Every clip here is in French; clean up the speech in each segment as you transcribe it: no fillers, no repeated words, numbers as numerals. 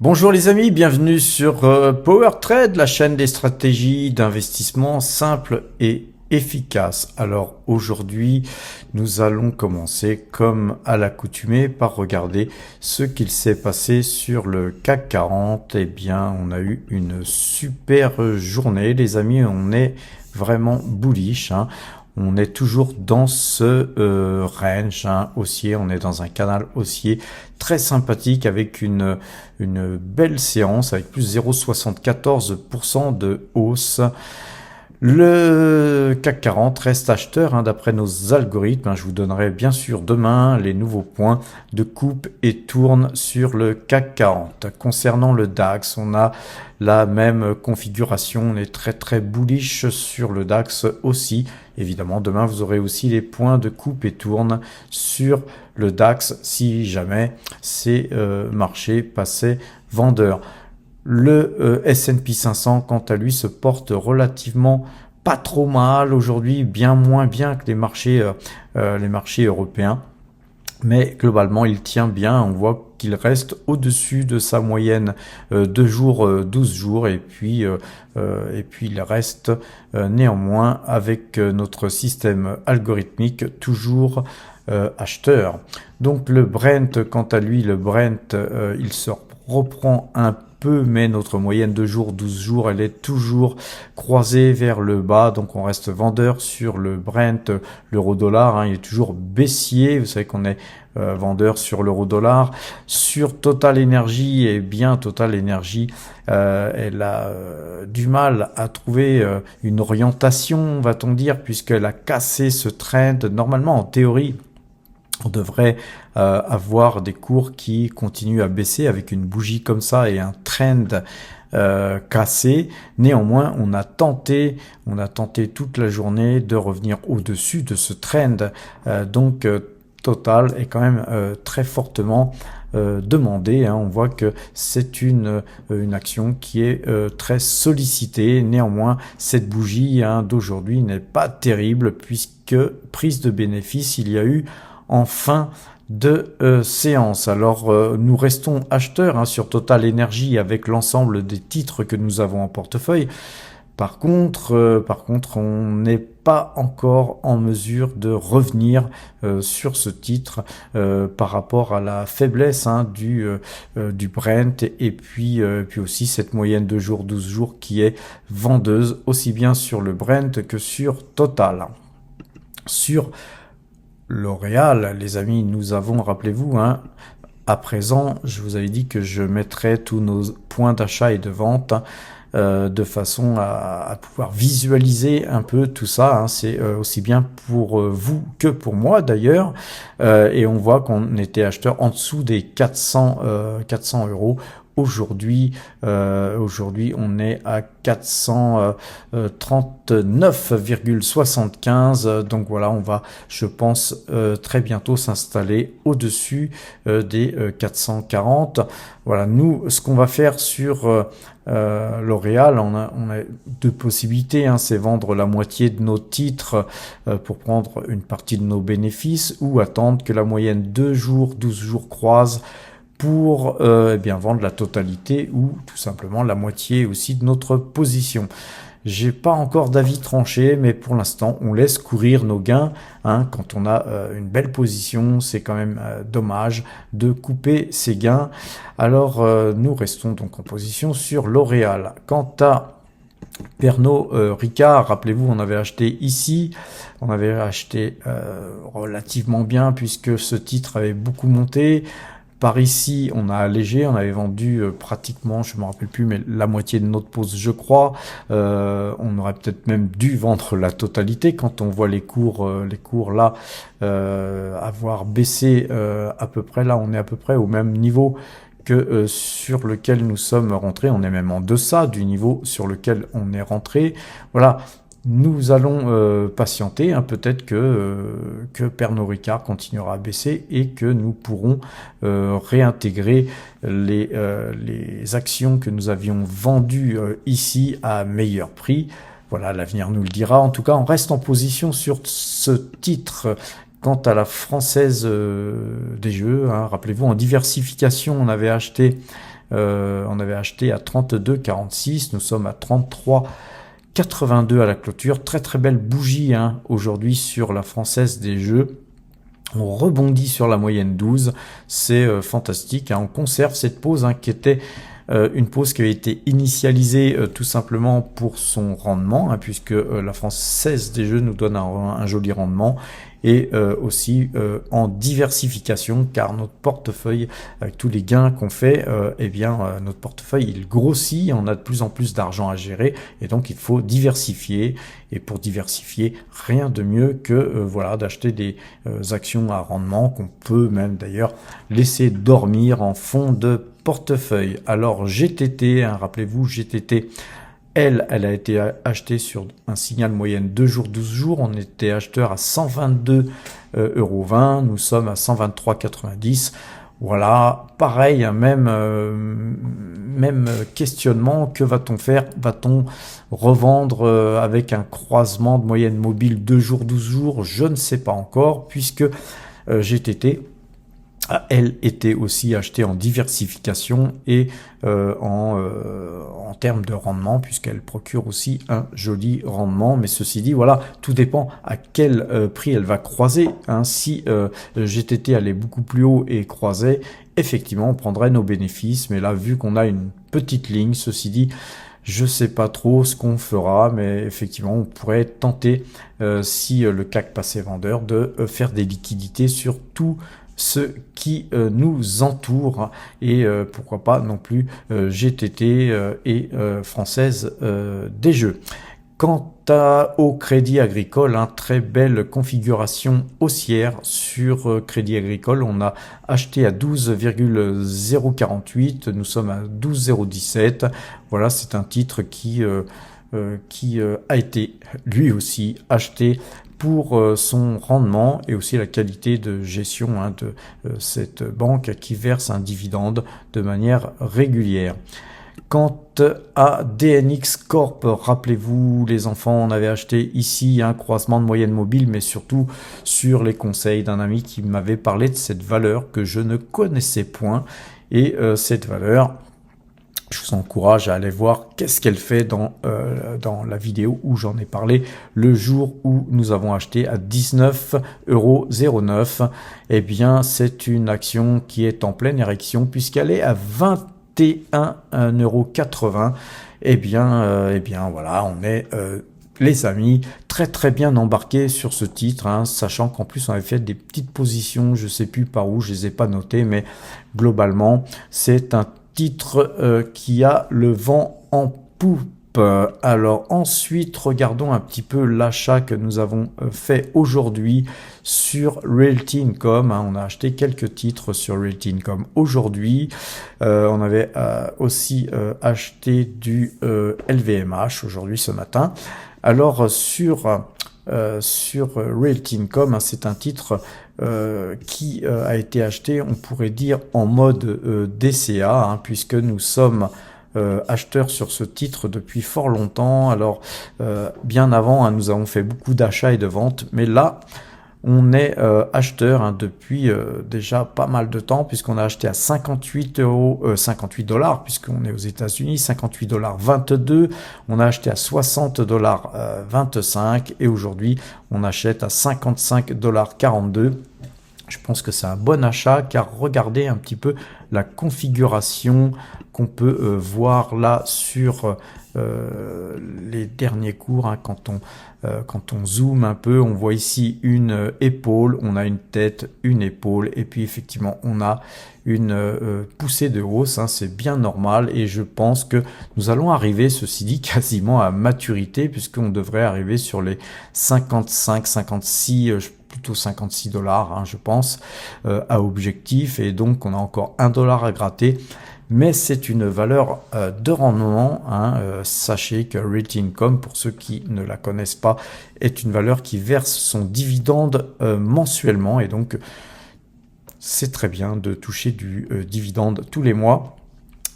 Bonjour les amis, bienvenue sur Power Trade, la chaîne des stratégies d'investissement simples et efficaces. Alors aujourd'hui, nous allons commencer comme à l'accoutumée par regarder ce qu'il s'est passé sur le CAC 40. Eh bien, on a eu une super journée les amis, on est vraiment bullish, hein. On est toujours dans ce range haussier, on est dans un canal haussier très sympathique avec une belle séance avec plus 0,74% de hausse. Le CAC 40 reste acheteur d'après nos algorithmes. Je vous donnerai bien sûr demain les nouveaux points de coupe et tourne sur le CAC 40. Concernant le DAX, on a la même configuration. On est très bullish sur le DAX aussi. Évidemment, demain, vous aurez aussi les points de coupe et tourne sur le DAX si jamais ces marchés passaient vendeurs. Le S&P 500, quant à lui, se porte relativement pas trop mal aujourd'hui, bien moins bien que les marchés européens. Mais globalement, il tient bien. On voit qu'il reste au-dessus de sa moyenne 2 jours, 12 jours. Et puis il reste néanmoins avec notre système algorithmique toujours acheteur. Donc le Brent, quant à lui, il se reprend un peu, mais notre moyenne de jours, 12 jours, elle est toujours croisée vers le bas, donc on reste vendeur sur le Brent. L'euro-dollar, il est toujours baissier, vous savez qu'on est vendeur sur l'euro-dollar. Sur Total Energy, eh bien Total Energy, elle a du mal à trouver une orientation, va-t-on dire, puisqu'elle a cassé ce trend. Normalement, en théorie, on devrait avoir des cours qui continuent à baisser avec une bougie comme ça et un trend cassé. Néanmoins, on a tenté toute la journée de revenir au-dessus de ce trend. Donc Total est quand même très fortement demandé. On voit que c'est une action qui est très sollicitée. Néanmoins, cette bougie d'aujourd'hui n'est pas terrible puisque prise de bénéfice, il y a eu en fin de séance. Alors nous restons acheteurs sur Total Energy avec l'ensemble des titres que nous avons en portefeuille. Par contre, on n'est pas encore en mesure de revenir sur ce titre par rapport à la faiblesse du Brent et puis aussi cette moyenne de jours, 12 jours qui est vendeuse aussi bien sur le Brent que sur Total. Sur L'Oréal, les amis, nous avons, rappelez-vous, à présent, je vous avais dit que je mettrais tous nos points d'achat et de vente de façon à pouvoir visualiser un peu tout ça. C'est aussi bien pour vous que pour moi d'ailleurs. Et on voit qu'on était acheteur en dessous des 400 euros. Aujourd'hui, on est à 439,75. Donc voilà, on va, je pense, très bientôt s'installer au-dessus des 440. Voilà, nous, ce qu'on va faire sur L'Oréal, on a deux possibilités. C'est vendre la moitié de nos titres pour prendre une partie de nos bénéfices ou attendre que la moyenne 2 jours, 12 jours croise pour vendre la totalité ou tout simplement la moitié aussi de notre position. J'ai pas encore d'avis tranché, mais pour l'instant, on laisse courir nos gains. Quand on a une belle position, c'est quand même dommage de couper ses gains. Alors, nous restons donc en position sur L'Oréal. Quant à Pernod Ricard, rappelez-vous, on avait acheté ici, on avait acheté relativement bien puisque ce titre avait beaucoup monté. Par ici, on a allégé, on avait vendu pratiquement, je me rappelle plus, mais la moitié de notre pause, je crois. On aurait peut-être même dû vendre la totalité quand on voit les cours là avoir baissé à peu près. Là, on est à peu près au même niveau que sur lequel nous sommes rentrés. On est même en deçà du niveau sur lequel on est rentré. Voilà. Nous allons patienter, peut-être que Pernod Ricard continuera à baisser et que nous pourrons réintégrer les actions que nous avions vendues ici à meilleur prix. Voilà, l'avenir nous le dira. En tout cas, on reste en position sur ce titre. Quant à la Française des Jeux, rappelez-vous, en diversification, on avait acheté On avait acheté à 32,46, nous sommes à 33,82 à la clôture. Très très belle bougie hein, aujourd'hui sur la Française des Jeux. On rebondit sur la moyenne 12, c'est fantastique. Hein. On conserve cette pause hein, qui était une pause qui avait été initialisée tout simplement pour son rendement, hein, puisque la Française des Jeux nous donne un joli rendement, et aussi en diversification, car notre portefeuille, avec tous les gains qu'on fait, eh bien notre portefeuille il grossit, on a de plus en plus d'argent à gérer, et donc il faut diversifier. Et pour diversifier, rien de mieux que voilà d'acheter des actions à rendement qu'on peut même d'ailleurs laisser dormir en fond de portefeuille. Alors GTT, hein, rappelez-vous GTT, elle a été achetée sur un signal moyenne 2 jours, 12 jours. On était acheteur à 122,20 €. Nous sommes à 123,90 €. Voilà, pareil, hein, même questionnement. Que va-t-on faire? Va-t-on revendre avec un croisement de moyenne mobile 2 jours, 12 jours? Je ne sais pas encore, puisque GTT, elle était aussi achetée en diversification et en termes de rendement, puisqu'elle procure aussi un joli rendement. Mais ceci dit, voilà, tout dépend à quel prix elle va croiser. Hein. Si GTT allait beaucoup plus haut et croisait, effectivement, on prendrait nos bénéfices. Mais là, vu qu'on a une petite ligne, ceci dit, je sais pas trop ce qu'on fera, mais effectivement, on pourrait tenter, si le CAC passait vendeur, de faire des liquidités sur tout ce qui nous entoure, et pourquoi pas non plus GTT et Française des Jeux. Quant au Crédit Agricole, hein, très belle configuration haussière sur Crédit Agricole. On a acheté à 12,048, nous sommes à 12,017. Voilà, c'est un titre qui a été lui aussi acheté pour son rendement et aussi la qualité de gestion hein, de cette banque qui verse un dividende de manière régulière. Quant à DNX Corp, rappelez-vous les enfants, on avait acheté ici un croisement de moyenne mobile, mais surtout sur les conseils d'un ami qui m'avait parlé de cette valeur que je ne connaissais point. Et cette valeur, je vous encourage à aller voir qu'est-ce qu'elle fait dans la vidéo où j'en ai parlé le jour où nous avons acheté à 19,09 €. Eh bien, c'est une action qui est en pleine érection puisqu'elle est à 21,80 €. Eh bien, voilà, on est les amis, très très bien embarqués sur ce titre, hein, sachant qu'en plus on avait fait des petites positions, je sais plus par où, je les ai pas notées, mais globalement, c'est un titre qui a le vent en poupe. Alors ensuite, regardons un petit peu l'achat que nous avons fait aujourd'hui sur Realty Income. Hein, on a acheté quelques titres sur Realty Income aujourd'hui. On avait aussi acheté du LVMH aujourd'hui ce matin. Alors sur Realty Income, hein, c'est un titre qui a été acheté, on pourrait dire, en mode DCA, hein, puisque nous sommes acheteurs sur ce titre depuis fort longtemps. Alors bien avant, hein, nous avons fait beaucoup d'achats et de ventes, mais là on est acheteur hein, depuis déjà pas mal de temps, puisqu'on a acheté à 58 $, puisqu'on est aux États-Unis, 58,22 $. On a acheté à 60,25 $, et aujourd'hui on achète à 55,42 $. Je pense que c'est un bon achat, car regardez un petit peu la configuration qu'on peut voir là sur les derniers cours. Hein, quand on zoome un peu, on voit ici une épaule, on a une tête, une épaule, et puis effectivement on a une poussée de hausse, hein, c'est bien normal, et je pense que nous allons arriver, ceci dit, quasiment à maturité, puisqu'on devrait arriver sur les 55, 56, plutôt 56 $, hein, je pense, à objectif, et donc on a encore $1 à gratter. Mais c'est une valeur de rendement. Hein. Sachez que Realty Income, pour ceux qui ne la connaissent pas, est une valeur qui verse son dividende mensuellement, et donc c'est très bien de toucher du dividende tous les mois.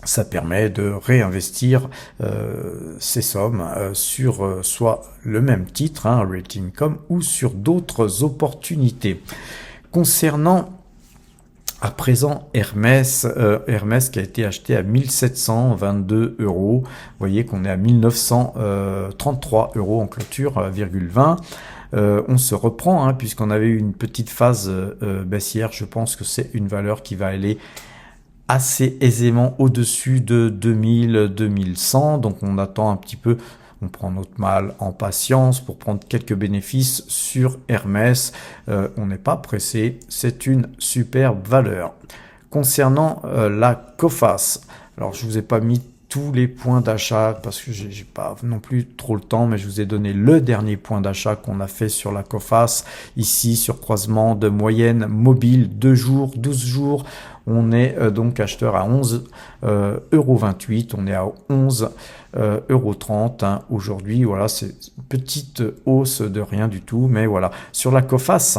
Ça permet de réinvestir ces sommes sur soit le même titre, hein, Realty Income, ou sur d'autres opportunités. Concernant À présent, Hermès qui a été acheté à 1722 euros. Vous voyez qu'on est à 1933 euros en clôture, 20. On se reprend, hein, puisqu'on avait eu une petite phase baissière. Je pense que c'est une valeur qui va aller assez aisément au-dessus de 2000, 2100. Donc on attend un petit peu. On prend notre mal en patience pour prendre quelques bénéfices sur Hermès. On n'est pas pressé, c'est une superbe valeur. Concernant la Coface, alors je vous ai pas mis tous les points d'achat parce que j'ai pas non plus trop le temps, mais je vous ai donné le dernier point d'achat qu'on a fait sur la Coface, ici sur croisement de moyenne mobile 2 jours, 12 jours. On est donc acheteur à 11,28 €, on est à 11,30 € hein, aujourd'hui. Voilà, c'est une petite hausse de rien du tout, mais voilà. Sur la Coface,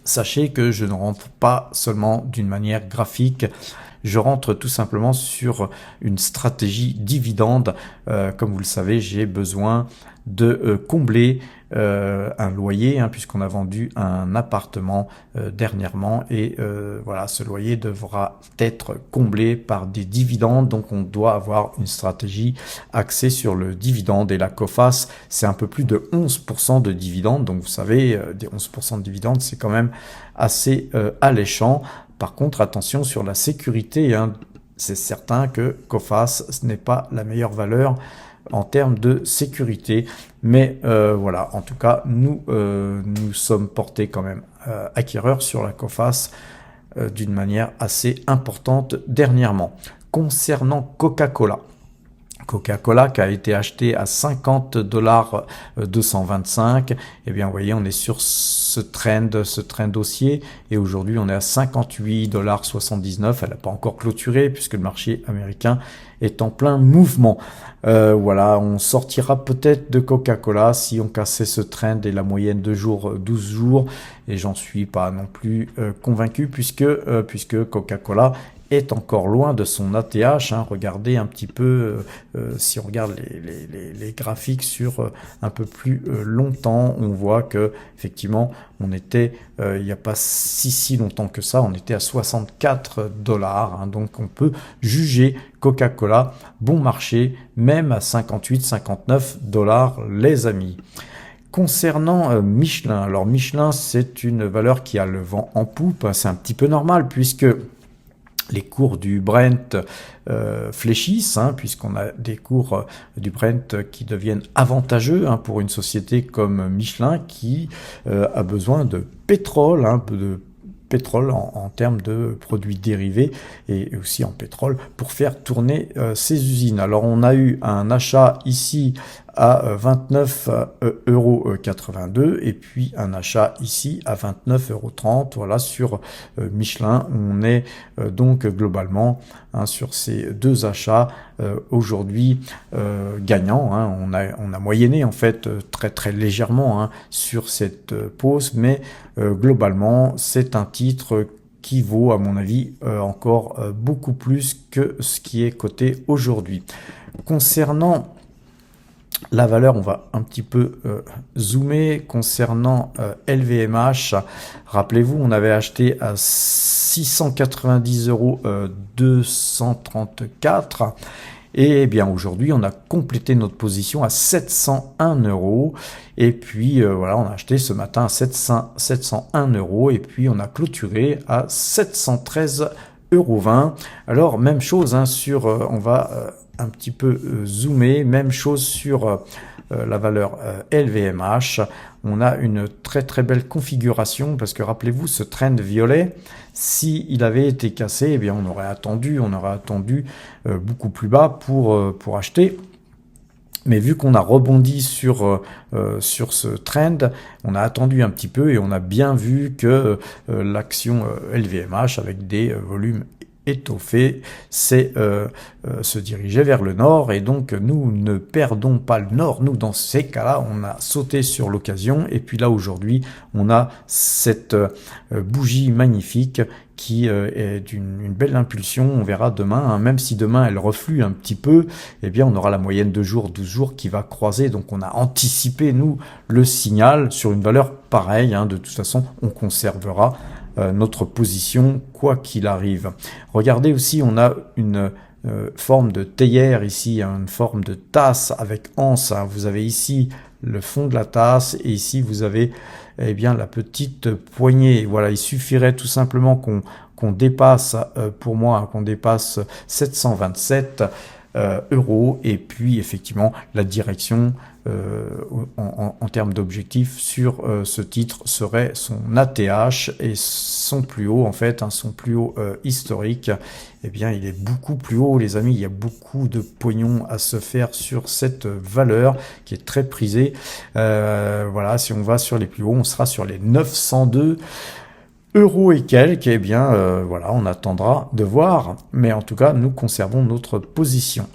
sachez que je ne rentre pas seulement d'une manière graphique, je rentre tout simplement sur une stratégie dividende. Comme vous le savez, j'ai besoin de combler un loyer, hein, puisqu'on a vendu un appartement dernièrement, et voilà, ce loyer devra être comblé par des dividendes, donc on doit avoir une stratégie axée sur le dividende, et la Coface, c'est un peu plus de 11% de dividendes, donc vous savez, des 11% de dividendes, c'est quand même assez alléchant. Par contre, attention sur la sécurité, hein. C'est certain que Coface, ce n'est pas la meilleure valeur en termes de sécurité. Mais voilà, en tout cas, nous sommes portés quand même acquéreurs sur la Coface d'une manière assez importante dernièrement. Concernant Coca-Cola, Coca-Cola qui a été acheté à 50,225 $, eh bien vous voyez, on est sur ce trend haussier, et aujourd'hui on est à 58,79 $. Elle n'a pas encore clôturé puisque le marché américain est en plein mouvement. Voilà, on sortira peut-être de Coca-Cola si on cassait ce trend et la moyenne de jours, 12 jours, et j'en suis pas non plus convaincu puisque Coca-Cola est encore loin de son ATH. Hein. Regardez un petit peu, si on regarde les graphiques sur un peu plus longtemps, on voit que effectivement on était, il n'y a pas si longtemps que ça, on était à 64 $. Hein. Donc on peut juger Coca-Cola bon marché, même à 58-59 $, les amis. Concernant Michelin, alors Michelin, c'est une valeur qui a le vent en poupe. C'est un petit peu normal puisque les cours du Brent fléchissent, hein, puisqu'on a des cours du Brent qui deviennent avantageux, hein, pour une société comme Michelin qui a besoin de pétrole, un peu de pétrole en termes de produits dérivés et aussi en pétrole pour faire tourner ses usines. Alors on a eu un achat ici à 29,82 € et puis un achat ici à 29,30 €. Voilà, sur Michelin, on est donc globalement, hein, sur ces deux achats aujourd'hui gagnants. Hein. On a moyenné en fait très légèrement, hein, sur cette pause, mais globalement c'est un titre qui vaut à mon avis encore beaucoup plus que ce qui est coté aujourd'hui. Concernant la valeur, on va un petit peu zoomer. Concernant LVMH, rappelez-vous, on avait acheté à 690,234 €. Et bien aujourd'hui, on a complété notre position à 701 €. Et puis voilà, on a acheté ce matin à 701 € et puis on a clôturé à 713,20 €. Alors même chose, hein, sur, on va un petit peu zoomer, même chose sur la valeur LVMH. On a une très belle configuration parce que rappelez-vous, ce trend violet, si il avait été cassé, eh bien on aurait attendu beaucoup plus bas pour acheter. Mais vu qu'on a rebondi sur ce trend, on a attendu un petit peu et on a bien vu que l'action LVMH, avec des volumes étoffé, c'est se diriger vers le nord, et donc nous ne perdons pas le nord. Nous, dans ces cas-là, on a sauté sur l'occasion, et puis là aujourd'hui on a cette bougie magnifique qui est d'une belle impulsion. On verra demain, hein, même si demain elle reflue un petit peu, eh bien on aura la moyenne de jours, 12 jours qui va croiser, donc on a anticipé nous le signal sur une valeur pareille, hein. De toute façon on conservera notre position quoi qu'il arrive. Regardez aussi, on a une forme de théière ici, hein, une forme de tasse avec anse. Hein. Vous avez ici le fond de la tasse et ici vous avez eh bien la petite poignée. Voilà, il suffirait tout simplement qu'on dépasse, pour moi, hein, qu'on dépasse 727 euros et puis effectivement la direction en termes d'objectifs sur ce titre serait son ATH et son plus haut en fait, hein, son plus haut historique, eh bien il est beaucoup plus haut les amis, il y a beaucoup de pognon à se faire sur cette valeur qui est très prisée. Voilà, si on va sur les plus hauts, on sera sur les 902 euros et quelques, eh bien voilà, on attendra de voir, mais en tout cas nous conservons notre position.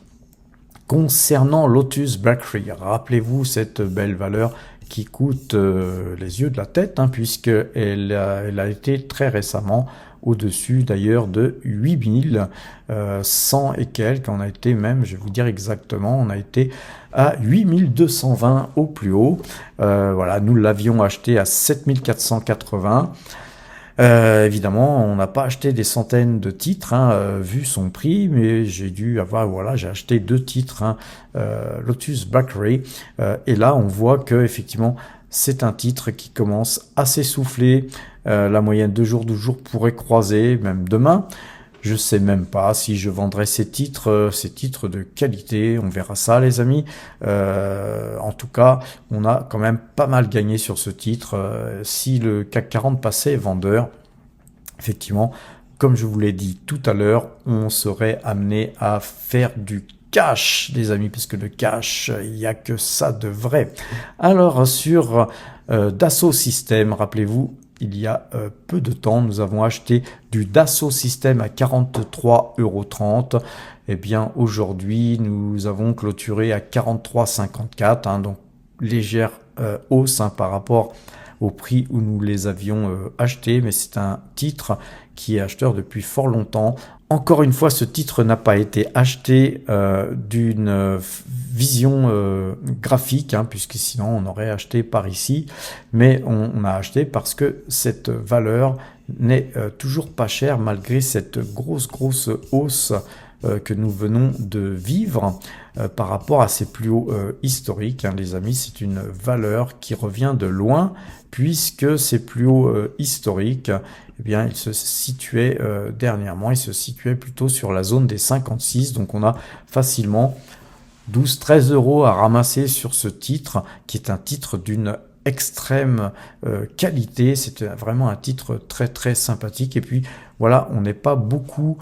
Concernant Lotus Bakery, rappelez-vous cette belle valeur qui coûte les yeux de la tête, hein, puisqu'elle a été très récemment au-dessus d'ailleurs de 8100 et quelques. On a été même, je vais vous dire exactement, on a été à 8220 au plus haut. Voilà, nous l'avions acheté à 7480. Évidemment, on n'a pas acheté des centaines de titres, hein, vu son prix, mais j'ai dû avoir, voilà, j'ai acheté 2 titres, hein, Lotus Bakery, et là on voit que effectivement c'est un titre qui commence à s'essouffler. La moyenne de jour pourrait croiser, même demain. Je sais même pas si je vendrai ces titres de qualité. On verra ça, les amis. En tout cas, on a quand même pas mal gagné sur ce titre. Si le CAC 40 passait vendeur, effectivement, comme je vous l'ai dit tout à l'heure, on serait amené à faire du cash, les amis, parce que le cash, il n'y a que ça de vrai. Alors, sur Dassault Systèmes, rappelez-vous, il y a peu de temps, nous avons acheté du Dassault Systèmes à 43,30 €. Eh bien, aujourd'hui, nous avons clôturé à 43,54 €, hein, donc légère hausse, hein, par rapport au prix où nous les avions achetés, mais c'est un titre qui est acheteur depuis fort longtemps. Encore une fois, ce titre n'a pas été acheté d'une vision graphique, hein, puisque sinon on aurait acheté par ici, mais on a acheté parce que cette valeur n'est toujours pas chère malgré cette grosse hausse que nous venons de vivre par rapport à ses plus hauts historiques, hein, les amis. C'est une valeur qui revient de loin puisque ses plus hauts historiques, eh bien, il se situait dernièrement, il se situait plutôt sur la zone des 56, donc on a facilement 12-13 € à ramasser sur ce titre, qui est un titre d'une extrême qualité. C'est vraiment un titre très sympathique, et puis voilà, on n'est pas beaucoup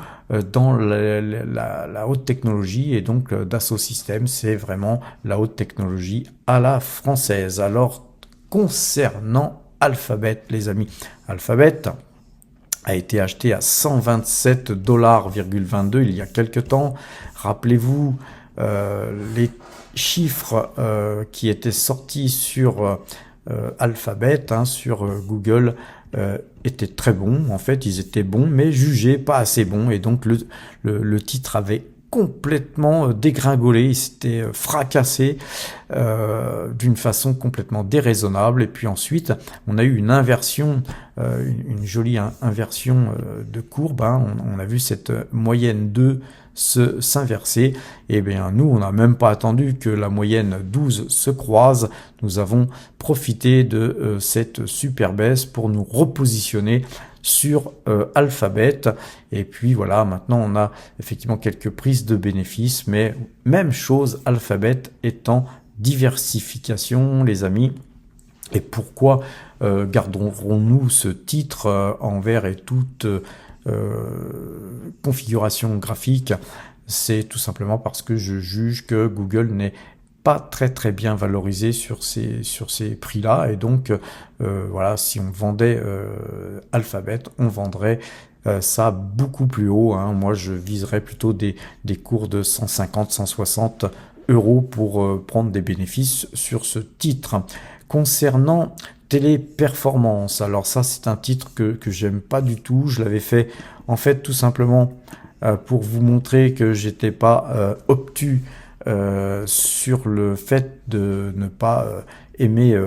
dans la haute technologie, et donc Dassault Systèmes, c'est vraiment la haute technologie à la française. Alors, concernant Alphabet, les amis, Alphabet a été acheté à 127,22 $ il y a quelques temps. Rappelez-vous, les chiffres qui étaient sortis sur Alphabet, hein, sur Google, étaient très bons. En fait, ils étaient bons, mais jugés pas assez bons. Et donc, le titre avait complètement dégringolé, il s'était fracassé d'une façon complètement déraisonnable. Et puis ensuite, on a eu une inversion, une jolie inversion de courbe, hein. On a vu cette moyenne 2 s'inverser. Et bien nous, on n'a même pas attendu que la moyenne 12 se croise. Nous avons profité de cette super baisse pour nous repositionner sur Alphabet, et puis voilà, maintenant on a effectivement quelques prises de bénéfices, mais même chose, Alphabet est en diversification, les amis. Et pourquoi garderons-nous ce titre envers et toute configuration graphique? C'est tout simplement parce que je juge que Google n'est pas très bien valorisé sur ces prix-là, et donc voilà, si on vendait Alphabet, on vendrait ça beaucoup plus haut, hein. Moi, je viserais plutôt des cours de 150-160 € pour prendre des bénéfices sur ce titre. Concernant Téléperformance, alors ça, c'est un titre que j'aime pas du tout. Je l'avais fait en fait tout simplement pour vous montrer que j'étais pas obtus sur le fait de ne pas aimer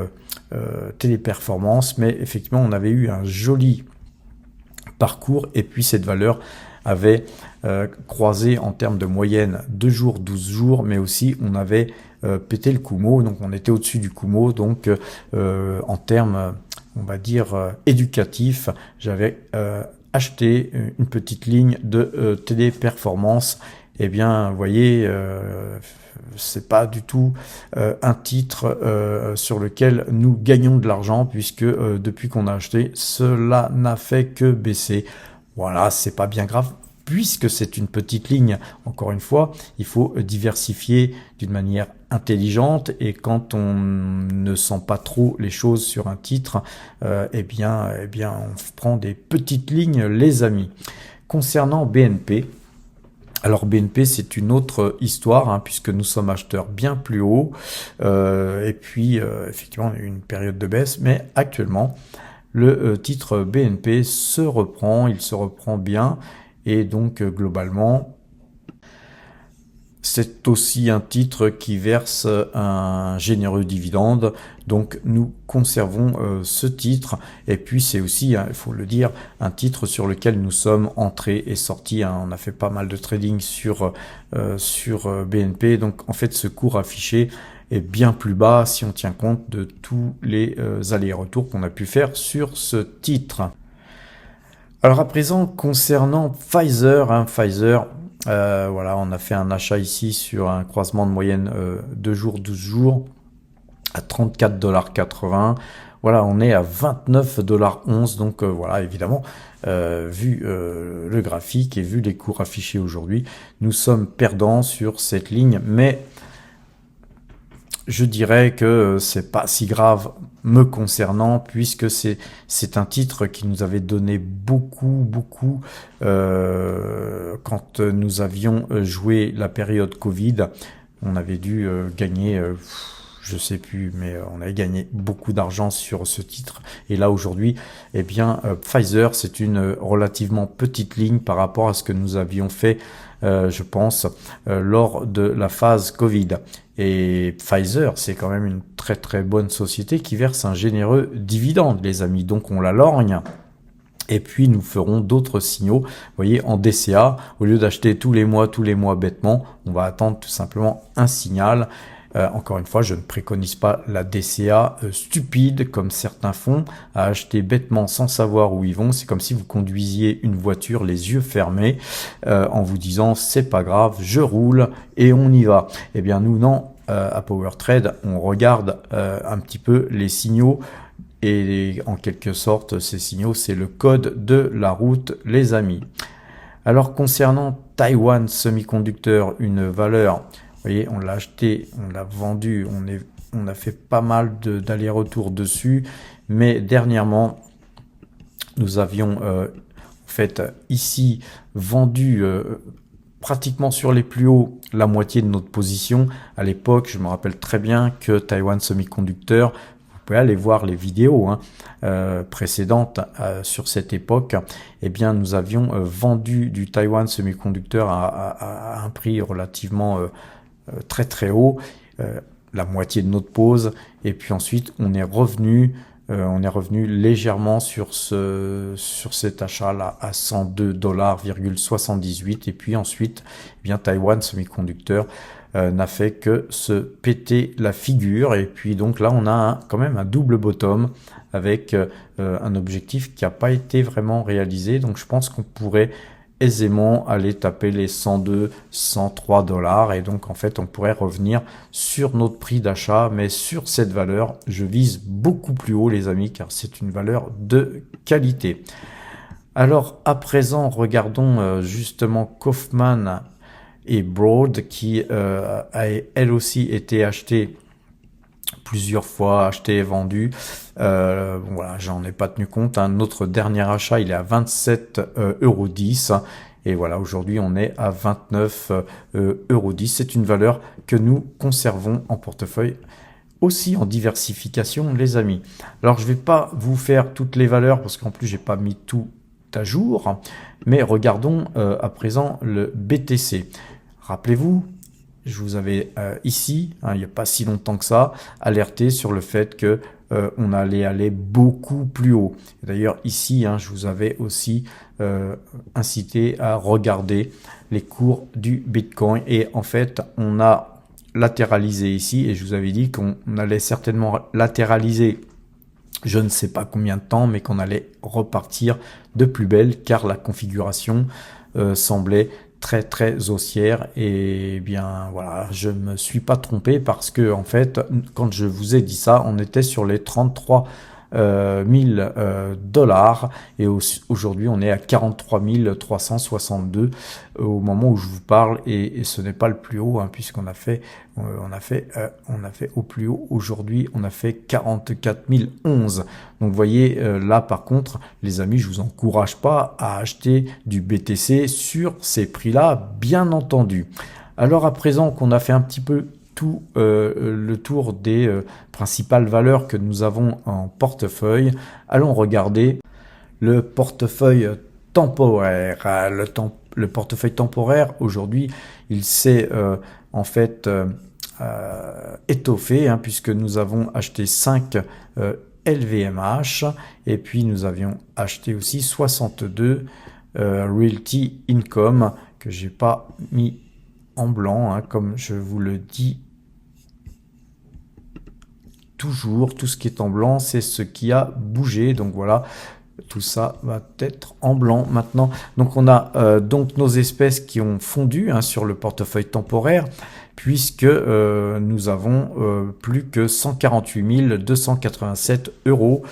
Téléperformance, mais effectivement on avait eu un joli parcours. Et puis cette valeur avait croisé en termes de moyenne 2 jours, 12 jours, mais aussi on avait pété le Kumo, donc on était au-dessus du Kumo, donc en termes, on va dire, éducatifs, j'avais acheté une petite ligne de TD Performance. Eh bien, vous voyez, c'est pas du tout un titre sur lequel nous gagnons de l'argent, puisque depuis qu'on a acheté, cela n'a fait que baisser. Voilà, c'est pas bien grave, puisque c'est une petite ligne. Encore une fois, il faut diversifier d'une manière intelligente, et quand on ne sent pas trop les choses sur un titre, eh bien, on prend des petites lignes, les amis. Concernant BNP, alors BNP, c'est une autre histoire, hein, puisque nous sommes acheteurs bien plus haut, et puis effectivement on a eu une période de baisse, mais actuellement le titre BNP se reprend, il se reprend bien, et donc globalement c'est aussi un titre qui verse un généreux dividende, donc nous conservons ce titre. Et puis c'est aussi, il faut le dire, un titre sur lequel nous sommes entrés et sortis, hein. On a fait pas mal de trading sur BNP, donc en fait ce cours affiché est bien plus bas si on tient compte de tous les allers-retours qu'on a pu faire sur ce titre. Alors à présent, concernant Pfizer, Pfizer, voilà, on a fait un achat ici sur un croisement de moyenne 2 jours, 12 jours à 34,80 $. Voilà, on est à 29,11 $. Donc voilà, évidemment, vu le graphique et vu les cours affichés aujourd'hui, nous sommes perdants sur cette ligne, mais je dirais que c'est pas si grave me concernant, puisque c'est un titre qui nous avait donné beaucoup quand nous avions joué la période Covid. On avait dû gagner, je sais plus, mais on avait gagné beaucoup d'argent sur ce titre. Et là aujourd'hui, eh bien Pfizer, c'est une relativement petite ligne par rapport à ce que nous avions fait, je pense, lors de la phase Covid. Et Pfizer, c'est quand même une très bonne société qui verse un généreux dividende, les amis. Donc on la lorgne. Et puis nous ferons d'autres signaux. Vous voyez, en DCA, au lieu d'acheter tous les mois bêtement, on va attendre tout simplement un signal. Encore une fois, je ne préconise pas la DCA stupide comme certains font, à acheter bêtement sans savoir où ils vont. C'est comme si vous conduisiez une voiture les yeux fermés, en vous disant c'est pas grave, je roule et on y va. Eh bien nous non, à PowerTrade, on regarde un petit peu les signaux. Et en quelque sorte, ces signaux, c'est le code de la route, les amis. Alors concernant Taiwan Semiconductor, une valeur, vous voyez, on l'a acheté, on l'a vendu, on a fait pas mal d'allers-retours dessus, mais dernièrement, nous avions en fait ici vendu pratiquement sur les plus hauts la moitié de notre position. À l'époque, je me rappelle très bien que Taiwan Semiconductor, vous pouvez aller voir les vidéos précédentes sur cette époque, eh bien nous avions vendu du Taiwan Semiconductor à un prix relativement très haut, la moitié de notre pause, et puis ensuite on est revenu légèrement sur cet achat là à 102,78 $, et puis ensuite eh bien Taiwan Semiconductor n'a fait que se péter la figure, et puis donc là on a quand même un double bottom avec un objectif qui n'a pas été vraiment réalisé. Donc je pense qu'on pourrait aisément aller taper les 102, 103 $, et donc en fait on pourrait revenir sur notre prix d'achat, mais sur cette valeur je vise beaucoup plus haut, les amis, car c'est une valeur de qualité. Alors à présent, regardons justement Kaufman et Broad, qui a elle aussi été achetée plusieurs fois, acheté et vendu. Voilà, j'en ai pas tenu compte. Notre dernier achat, il est à 27,10 €. Et voilà, aujourd'hui, on est à 29,10 €. C'est une valeur que nous conservons en portefeuille, aussi en diversification, les amis. Alors, je vais pas vous faire toutes les valeurs, parce qu'en plus, j'ai pas mis tout à jour. Mais regardons à présent le BTC. Rappelez-vous, je vous avais ici, il n'y a pas si longtemps que ça, alerté sur le fait que on allait aller beaucoup plus haut. D'ailleurs ici, je vous avais aussi incité à regarder les cours du Bitcoin, et en fait on a latéralisé ici, et je vous avais dit qu'on allait certainement latéraliser je ne sais pas combien de temps, mais qu'on allait repartir de plus belle, car la configuration semblait très haussière. Et bien voilà, je me suis pas trompé, parce que en fait, quand je vous ai dit ça, on était sur les 33 000 dollars, et aujourd'hui on est à 43 362 au moment où je vous parle, et ce n'est pas le plus haut, puisqu'on a fait au plus haut aujourd'hui, on a fait 44 011. Donc vous voyez là, par contre les amis, je vous encourage pas à acheter du BTC sur ces prix là, bien entendu. Alors à présent qu'on a fait un petit peu tout le tour des principales valeurs que nous avons en portefeuille, allons regarder le portefeuille temporaire. Le portefeuille temporaire, aujourd'hui, il s'est en fait étoffé, puisque nous avons acheté 5 LVMH, et puis nous avions acheté aussi 62 Realty Income, que j'ai pas mis en blanc, comme je vous le dis toujours. Tout ce qui est en blanc, c'est ce qui a bougé. Donc voilà, tout ça va être en blanc maintenant. Donc on a donc nos espèces qui ont fondu sur le portefeuille temporaire, puisque nous avons plus que 148 287 euros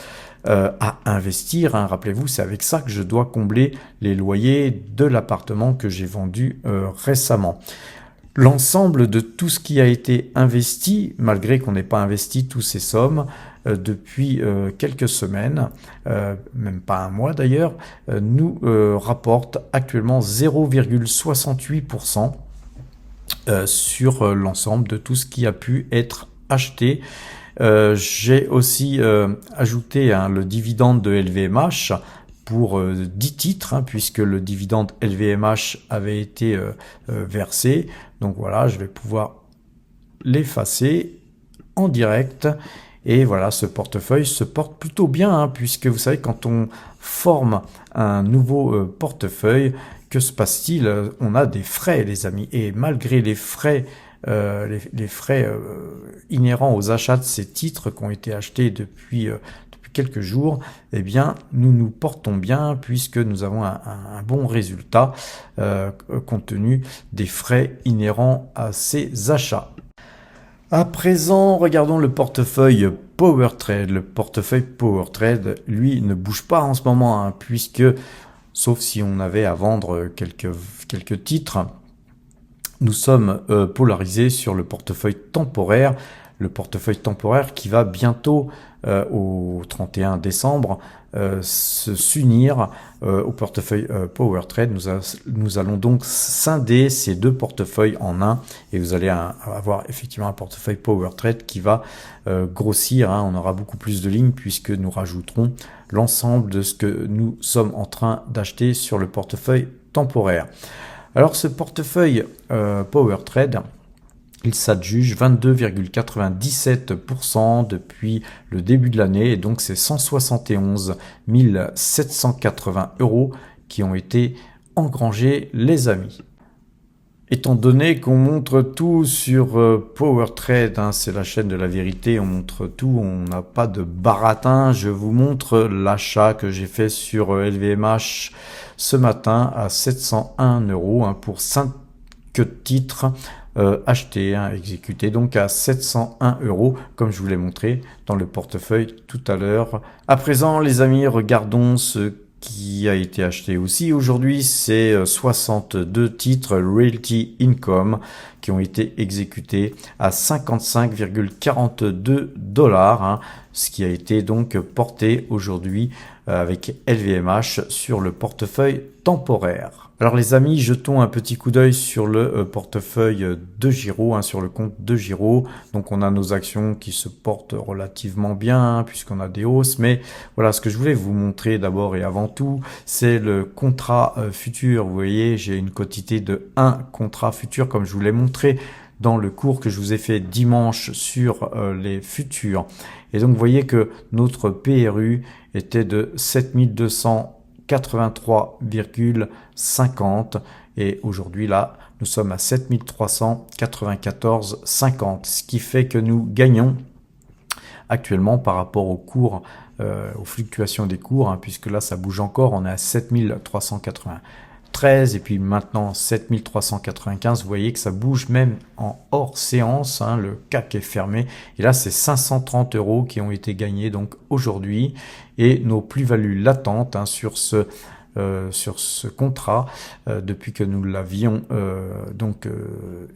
à investir. Rappelez-vous, c'est avec ça que je dois combler les loyers de l'appartement que j'ai vendu récemment. L'ensemble de tout ce qui a été investi, malgré qu'on n'ait pas investi toutes ces sommes depuis quelques semaines, même pas un mois d'ailleurs, nous rapporte actuellement 0,68% sur l'ensemble de tout ce qui a pu être acheté. J'ai aussi ajouté le dividende de LVMH pour 10 titres, puisque le dividende LVMH avait été versé. Donc voilà, je vais pouvoir l'effacer en direct. Et voilà, ce portefeuille se porte plutôt bien, puisque vous savez, quand on forme un nouveau portefeuille, que se passe-t-il? On a des frais, les amis. Et malgré les frais, les frais inhérents aux achats de ces titres qui ont été achetés depuis quelques jours, eh bien, nous nous portons bien, puisque nous avons un bon résultat compte tenu des frais inhérents à ces achats. À présent, regardons le portefeuille PowerTrade. Le portefeuille PowerTrade, lui, ne bouge pas en ce moment, puisque, sauf si on avait à vendre quelques titres, nous sommes polarisés sur le portefeuille temporaire. Le portefeuille temporaire qui va bientôt, au 31 décembre, s'unir au portefeuille PowerTrade. Nous allons donc scinder ces deux portefeuilles en un, et vous allez avoir effectivement un portefeuille PowerTrade qui va grossir. On aura beaucoup plus de lignes, puisque nous rajouterons l'ensemble de ce que nous sommes en train d'acheter sur le portefeuille temporaire. Alors ce portefeuille PowerTrade, il s'adjuge 22,97% depuis le début de l'année, et donc c'est 171 780 euros qui ont été engrangés, les amis. Étant donné qu'on montre tout sur PowerTrade, c'est la chaîne de la vérité, on montre tout, on n'a pas de baratin, je vous montre l'achat que j'ai fait sur LVMH ce matin à 701 euros pour 5 titres achetés, exécutés, donc à 701 euros, comme je vous l'ai montré dans le portefeuille tout à l'heure. À présent, les amis, regardons ce qui a été acheté aussi aujourd'hui. C'est 62 titres Realty Income qui ont été exécutés à 55,42 $, ce qui a été donc porté aujourd'hui avec LVMH sur le portefeuille temporaire. Alors les amis, jetons un petit coup d'œil sur le portefeuille de Giro, sur le compte de Giro. Donc on a nos actions qui se portent relativement bien, puisqu'on a des hausses. Mais voilà, ce que je voulais vous montrer d'abord et avant tout, c'est le contrat futur. Vous voyez, j'ai une quantité de 1 contrat futur, comme je vous l'ai montré dans le cours que je vous ai fait dimanche sur les futurs. Et donc vous voyez que notre PRU était de 7283,50 et aujourd'hui là nous sommes à 7394,50, ce qui fait que nous gagnons actuellement par rapport au cours, aux fluctuations des cours, hein, puisque là ça bouge encore, on est à 7393 et puis maintenant 7395. Vous voyez que ça bouge même en hors séance, hein, le CAC est fermé et là c'est 530 € qui ont été gagnés donc aujourd'hui, et nos plus-values latentes, hein, sur ce contrat depuis que nous l'avions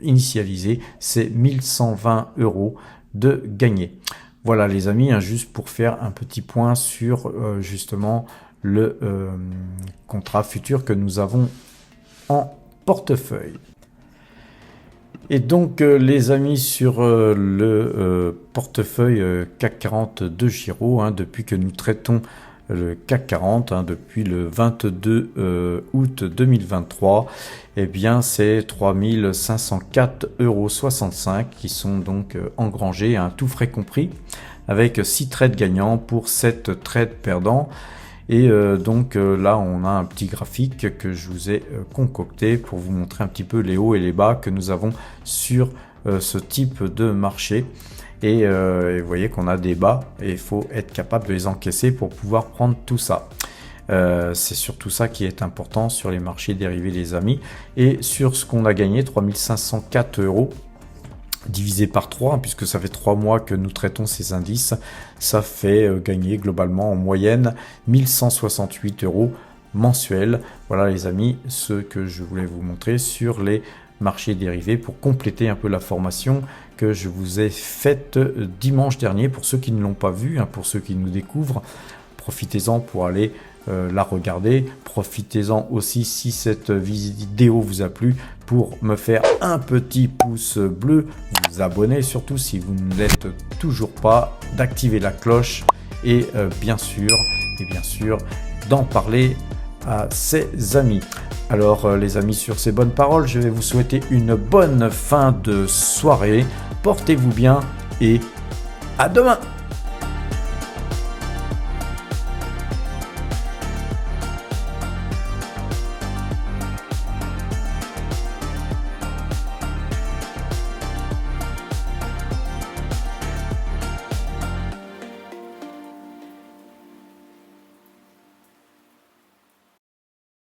initialisé, c'est 1120 € de gagné. Voilà les amis, hein, juste pour faire un petit point sur justement le contrat futur que nous avons en portefeuille. Et donc les amis, sur le portefeuille CAC 40 de Giraud, hein, depuis que nous traitons le CAC 40, hein, depuis le 22 août 2023, eh bien c'est 3504,65 € qui sont donc engrangés, hein, tout frais compris, avec 6 trades gagnants pour 7 trades perdants. Et donc là on a un petit graphique que je vous ai concocté pour vous montrer un petit peu les hauts et les bas que nous avons sur ce type de marché. Et vous voyez qu'on a des bas et il faut être capable de les encaisser pour pouvoir prendre tout ça. C'est surtout ça qui est important sur les marchés dérivés les amis. Et sur ce qu'on a gagné, 3504 € divisé par 3, puisque ça fait 3 mois que nous traitons ces indices, ça fait gagner globalement en moyenne 1168 € mensuels. Voilà les amis, ce que je voulais vous montrer sur les marchés dérivés pour compléter un peu la formation que je vous ai faite dimanche dernier. Pour ceux qui ne l'ont pas vu, hein, pour ceux qui nous découvrent, profitez-en pour aller la regarder. Profitez-en aussi, si cette vidéo vous a plu, pour me faire un petit pouce bleu, vous abonner surtout si vous ne l'êtes toujours pas, d'activer la cloche et bien sûr d'en parler à ses amis. Alors les amis, sur ces bonnes paroles, je vais vous souhaiter une bonne fin de soirée. Portez-vous bien et à demain.